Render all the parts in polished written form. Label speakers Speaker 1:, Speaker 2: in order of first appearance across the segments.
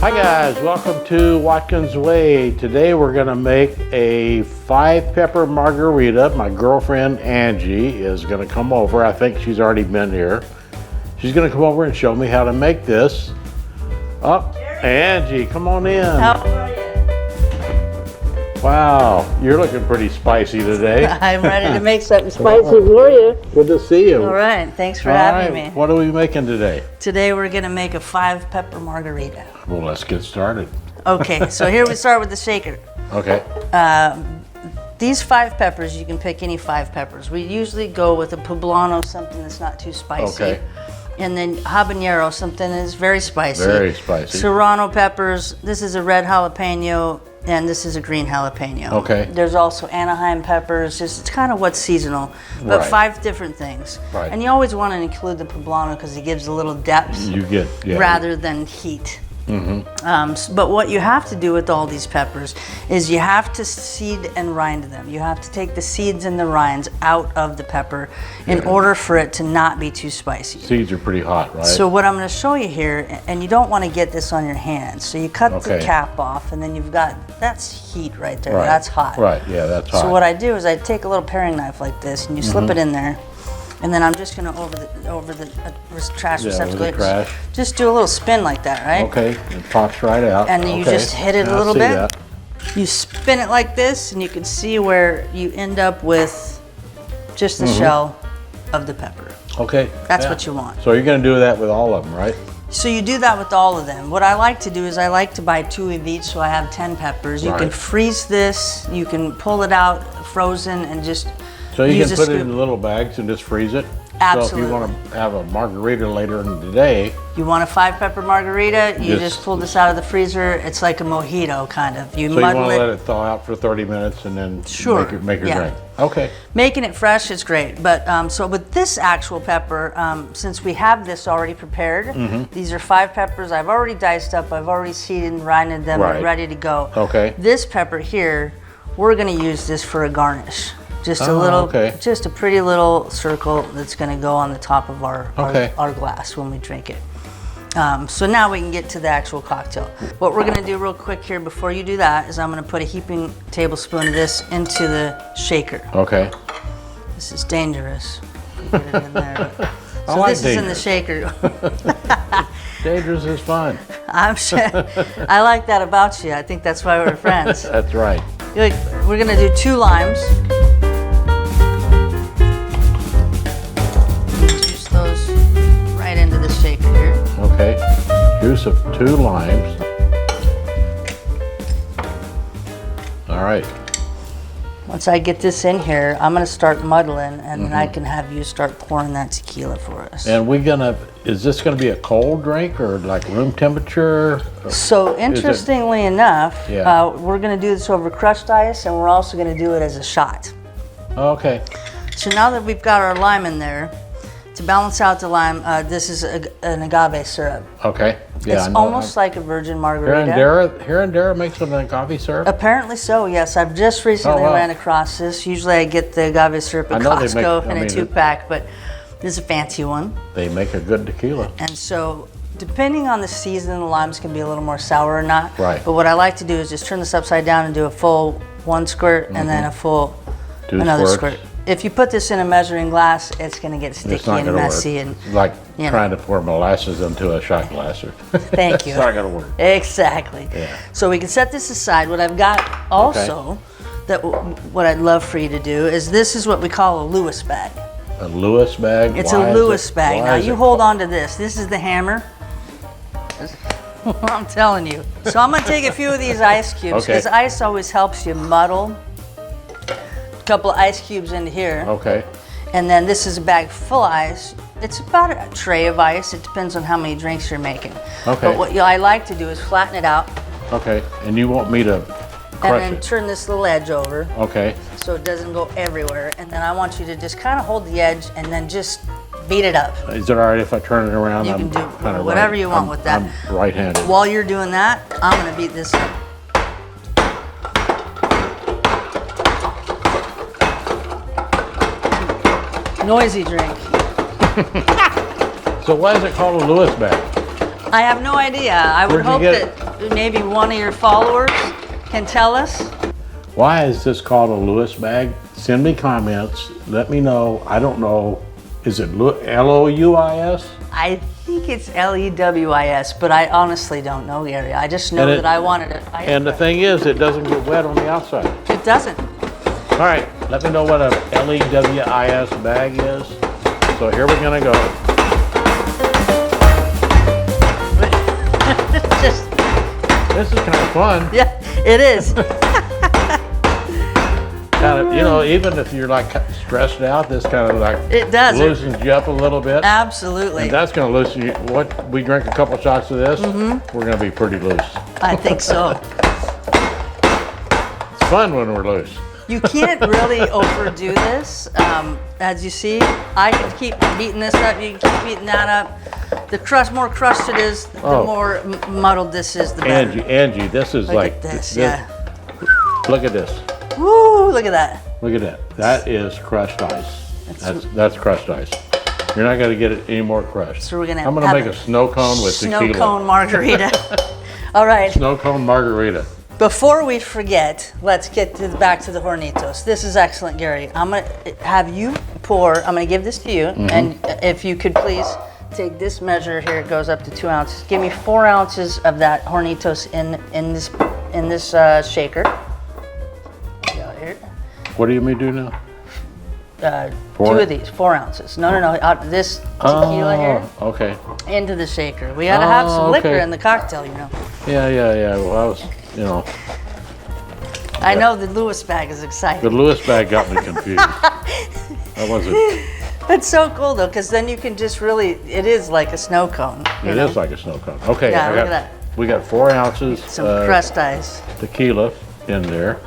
Speaker 1: Hi guys, welcome to Watkins Way. Today we're gonna make a 5-pepper margarita. My girlfriend Angie is gonna come over. I think she's already been here. She's gonna come over and show me how to make this. Oh, Angie, come on in.
Speaker 2: How are you?
Speaker 1: Wow, you're looking pretty spicy today.
Speaker 2: I'm ready to make something spicy for you.
Speaker 1: Good to see you.
Speaker 2: All right, thanks for
Speaker 1: All
Speaker 2: having
Speaker 1: right,
Speaker 2: me.
Speaker 1: what are we making today?
Speaker 2: Today we're gonna make a 5-pepper margarita.
Speaker 1: Well, let's get started.
Speaker 2: Okay, so here we start with the shaker.
Speaker 1: Okay.
Speaker 2: These 5 peppers, you can pick any 5 peppers. We usually go with a Poblano, something that's not too spicy.
Speaker 1: Okay.
Speaker 2: And then habanero, something that's very spicy.
Speaker 1: Very spicy.
Speaker 2: Serrano peppers, this is a red jalapeno, and this is a green jalapeno.
Speaker 1: Okay.
Speaker 2: There's also Anaheim peppers, it's kind of what's seasonal, but
Speaker 1: Right.
Speaker 2: 5 different things.
Speaker 1: Right.
Speaker 2: And you always want to include the Poblano because it gives a little depth
Speaker 1: You get, yeah.
Speaker 2: rather than heat. But what you have to do with all these peppers is you have to seed and rind them. You have to take the seeds and the rinds out of the pepper in order for it to not be too spicy.
Speaker 1: Seeds are pretty hot, right?
Speaker 2: So what I'm going to show you here, and you don't want to get this on your hands, so you cut the
Speaker 1: Okay.
Speaker 2: cap off, and then you've got, that's heat right there,
Speaker 1: Right.
Speaker 2: that's hot.
Speaker 1: Right, yeah, that's hot.
Speaker 2: So what I do is I take a little paring knife like this, and you slip it in there, and then I'm just going to over the trash
Speaker 1: Yeah,
Speaker 2: receptacle,
Speaker 1: over the trash.
Speaker 2: just do a little spin like that, right?
Speaker 1: Okay, it pops right out.
Speaker 2: And you
Speaker 1: Okay.
Speaker 2: just hit it a
Speaker 1: I
Speaker 2: little
Speaker 1: see
Speaker 2: bit.
Speaker 1: that.
Speaker 2: You spin it like this, and you can see where you end up with just the shell of the pepper.
Speaker 1: Okay.
Speaker 2: That's
Speaker 1: yeah.
Speaker 2: what you want.
Speaker 1: So you're going to do that with all of them, right?
Speaker 2: So you do that with all of them. What I like to do is I like to buy 2 of each, so I have 10 peppers. You can
Speaker 1: Right.
Speaker 2: freeze this, you can pull it out frozen and just
Speaker 1: So you
Speaker 2: use
Speaker 1: can
Speaker 2: a
Speaker 1: put it
Speaker 2: scoop.
Speaker 1: in little bags and just freeze it? So
Speaker 2: Absolutely.
Speaker 1: if you want to have a margarita later in the day,
Speaker 2: You want a 5-pepper margarita, you
Speaker 1: Just-
Speaker 2: just pull this out of the freezer. It's like a mojito, kind of. You
Speaker 1: so you want
Speaker 2: muddle
Speaker 1: to let
Speaker 2: it.
Speaker 1: it thaw out for 30 minutes and then
Speaker 2: Sure,
Speaker 1: make your
Speaker 2: yeah.
Speaker 1: drink. Okay.
Speaker 2: Making it fresh is great, but so with this actual pepper, since we have this already prepared, these are 5 peppers I've already diced up, I've already seeded and rinded them
Speaker 1: Right.
Speaker 2: and ready to go.
Speaker 1: Okay.
Speaker 2: This pepper here, we're gonna use this for a garnish. Just a
Speaker 1: Oh,
Speaker 2: little,
Speaker 1: okay.
Speaker 2: just a pretty little circle that's gonna go on the top of
Speaker 1: Okay.
Speaker 2: our glass when we drink it. So now we can get to the actual cocktail. What we're gonna do real quick here before you do that is I'm gonna put a heaping tablespoon of this into the shaker.
Speaker 1: Okay.
Speaker 2: This is dangerous. Get it in there.
Speaker 1: I
Speaker 2: So
Speaker 1: like
Speaker 2: this is in the shaker.
Speaker 1: Dangerous is fun.
Speaker 2: I'm sure. I like that about you. I think that's why we're friends.
Speaker 1: That's right.
Speaker 2: We're gonna do 2 limes. Juice those right into the shaker here.
Speaker 1: Okay. Juice of 2 limes. All right.
Speaker 2: Once I get this in here, I'm gonna start muddling, and then I can have you start pouring that tequila for us.
Speaker 1: And is this gonna be a cold drink or like room temperature?
Speaker 2: So interestingly enough,
Speaker 1: Yeah.
Speaker 2: we're gonna do this over crushed ice, and we're also gonna do it as a shot.
Speaker 1: Okay.
Speaker 2: So now that we've got our lime in there, to balance out the lime, this is an agave syrup.
Speaker 1: Okay. Yeah,
Speaker 2: It's
Speaker 1: I know.
Speaker 2: almost like a virgin margarita.
Speaker 1: Here and Dara makes an agave syrup.
Speaker 2: Apparently so, yes. I've just recently
Speaker 1: Oh, wow.
Speaker 2: ran across this. Usually I get the agave syrup at
Speaker 1: I know they
Speaker 2: Costco
Speaker 1: make- I
Speaker 2: in a
Speaker 1: mean,
Speaker 2: 2-pack, but this is a fancy one.
Speaker 1: They make a good tequila.
Speaker 2: And so, depending on the season, the limes can be a little more sour or not.
Speaker 1: Right.
Speaker 2: But what I like to do is just turn this upside down and do a full 1 squirt and then a full
Speaker 1: 2
Speaker 2: another
Speaker 1: squirts.
Speaker 2: squirt. If you put this in a measuring glass, it's going to get
Speaker 1: It's
Speaker 2: sticky
Speaker 1: not
Speaker 2: and
Speaker 1: gonna
Speaker 2: messy.
Speaker 1: work.
Speaker 2: And
Speaker 1: Like
Speaker 2: you know.
Speaker 1: trying to pour molasses into a shot glass.
Speaker 2: Thank you.
Speaker 1: It's not gonna work.
Speaker 2: Exactly.
Speaker 1: Yeah.
Speaker 2: So we can set this aside. What I've got also, what I'd love for you to do is this is what we call a Lewis bag.
Speaker 1: A Lewis bag.
Speaker 2: It's
Speaker 1: Why
Speaker 2: a
Speaker 1: is
Speaker 2: Lewis
Speaker 1: it-
Speaker 2: bag.
Speaker 1: why
Speaker 2: Now
Speaker 1: is
Speaker 2: you
Speaker 1: it
Speaker 2: hold
Speaker 1: called-
Speaker 2: on to this. This is the hammer. I'm telling you. So I'm gonna take a few of these ice cubes
Speaker 1: Okay.
Speaker 2: because ice always helps you muddle. A couple of ice cubes into here.
Speaker 1: Okay.
Speaker 2: And then this is a bag full of ice. It's about a tray of ice. It depends on how many drinks you're making.
Speaker 1: Okay.
Speaker 2: But what I like to do is flatten it out
Speaker 1: Okay. And you want me to
Speaker 2: and
Speaker 1: crush
Speaker 2: then
Speaker 1: it?
Speaker 2: turn this little edge over
Speaker 1: Okay.
Speaker 2: so it doesn't go everywhere. And then I want you to just kind of hold the edge and then just beat it up.
Speaker 1: Is it all right if I turn it around?
Speaker 2: You
Speaker 1: I'm
Speaker 2: can do
Speaker 1: kinda
Speaker 2: whatever
Speaker 1: right.
Speaker 2: you want
Speaker 1: I'm-
Speaker 2: with that.
Speaker 1: I'm right-handed.
Speaker 2: While you're doing that, I'm gonna beat this up. Noisy drink.
Speaker 1: So why is it called a Lewis bag?
Speaker 2: I have no idea. I would
Speaker 1: Where'd you
Speaker 2: hope
Speaker 1: get
Speaker 2: that maybe one of your followers can tell us.
Speaker 1: Why is this called a Lewis bag? Send me comments. Let me know. I don't know. Is it L-O-U-I-S?
Speaker 2: I think it's L-E-W-I-S, but I honestly don't know, Gary. I just know that I wanted it.
Speaker 1: And the thing is, it doesn't get wet on the outside.
Speaker 2: It doesn't.
Speaker 1: All right, let me know what a L-E-W-I-S bag is. So here we're gonna go. This is kind of fun.
Speaker 2: Yeah, it is.
Speaker 1: Kind of, you know, even if you're like stressed out, this kind of like
Speaker 2: It does.
Speaker 1: loosens you up a little bit.
Speaker 2: Absolutely.
Speaker 1: And that's going to loosen you. What we drink a couple shots of this, we're going to be pretty loose.
Speaker 2: I think so.
Speaker 1: It's fun when we're loose.
Speaker 2: You can't really overdo this. As you see, I can keep beating this up. You can keep beating that up. The more crushed it is, the more muddled this is, the better.
Speaker 1: Angie, this is
Speaker 2: Look at this, yeah.
Speaker 1: Look at this.
Speaker 2: Woo! Look at that.
Speaker 1: Look at that. That is crushed ice. That's crushed ice. You're not going to get it any more crushed.
Speaker 2: So we're gonna.
Speaker 1: I'm going to make a snow cone with tequila.
Speaker 2: Snow cone margarita. All right.
Speaker 1: Snow cone margarita.
Speaker 2: Before we forget, let's get back to the Hornitos. This is excellent, Gary. I'm going to have you pour. I'm going to give this to you, and if you could please take this measure here. It goes up to 2 ounces. Give me 4 ounces of that Hornitos in this shaker. Here.
Speaker 1: What do you mean do now?
Speaker 2: 2 of these, 4 ounces. No. Out this tequila here.
Speaker 1: Okay.
Speaker 2: Into the shaker. We got to have some liquor in the cocktail, you know.
Speaker 1: Yeah. Well, I was, you know.
Speaker 2: I know the Lewis bag is exciting.
Speaker 1: The Lewis bag got me confused. I wasn't.
Speaker 2: It's so cool though, because then you can just really, it is like a snow cone.
Speaker 1: It is like a snow cone. Okay,
Speaker 2: Yeah, look at that.
Speaker 1: We got 4 ounces
Speaker 2: Some crushed ice.
Speaker 1: tequila in there.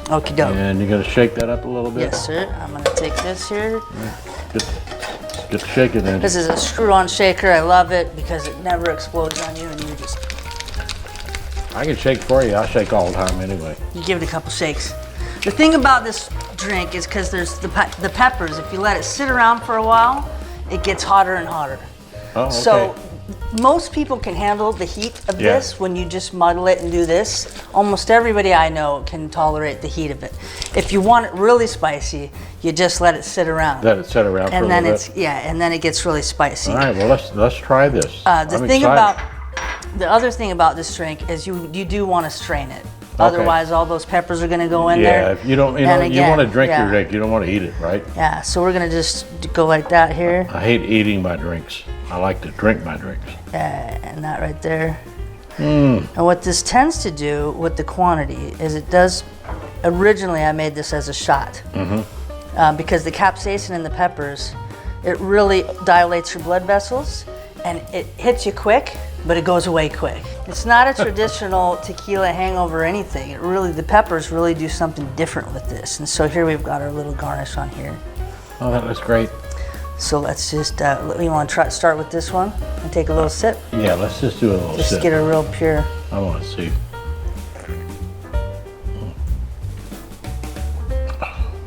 Speaker 2: Okie doke.
Speaker 1: And you're going to shake that up a little bit?
Speaker 2: Yes, sir. I'm going to take this here.
Speaker 1: Get shaking in.
Speaker 2: This is a screw-on shaker. I love it because it never explodes on you, and you just.
Speaker 1: I can shake for you. I shake all the time anyway.
Speaker 2: You give it a couple shakes. The thing about this drink is because there's the peppers. If you let it sit around for a while, it gets hotter and hotter.
Speaker 1: Oh, okay.
Speaker 2: So most people can handle the heat of this when you just muddle it and do this. Almost everybody I know can tolerate the heat of it. If you want it really spicy, you just let it sit around.
Speaker 1: Let it sit around for a little bit.
Speaker 2: And then it gets really spicy.
Speaker 1: All right, well let's try this.
Speaker 2: The other thing about this drink is you do want to strain it. Otherwise, all those peppers are going to go in there.
Speaker 1: Yeah, if you don't, you want to drink your drink. You don't want to eat it, right?
Speaker 2: Yeah, so we're going to just go like that here.
Speaker 1: I hate eating my drinks. I like to drink my drinks.
Speaker 2: And that right there. And what this tends to do with the quantity is it does. Originally, I made this as a shot because the capsaicin in the peppers, it really dilates your blood vessels, and it hits you quick, but it goes away quick. It's not a traditional tequila hangover or anything. The peppers really do something different with this. And so here we've got our little garnish on here.
Speaker 1: Oh, that looks great.
Speaker 2: So let's just, we want to start with this one and take a little sip.
Speaker 1: Yeah, let's just do a little sip.
Speaker 2: Just get a real pure.
Speaker 1: I want to see.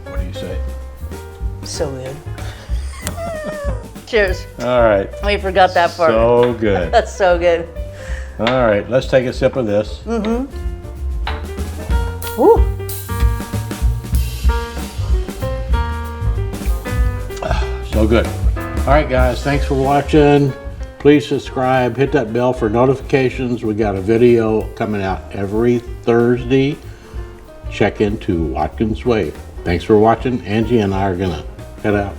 Speaker 1: What do you say?
Speaker 2: So good. Cheers.
Speaker 1: All right.
Speaker 2: We forgot that part.
Speaker 1: So good.
Speaker 2: That's so good.
Speaker 1: All right, let's take a sip of this.
Speaker 2: Woo.
Speaker 1: So good. All right, guys, thanks for watching. Please subscribe, hit that bell for notifications. We got a video coming out every Thursday. Check into Watkins Way. Thanks for watching. Angie and I are gonna head out.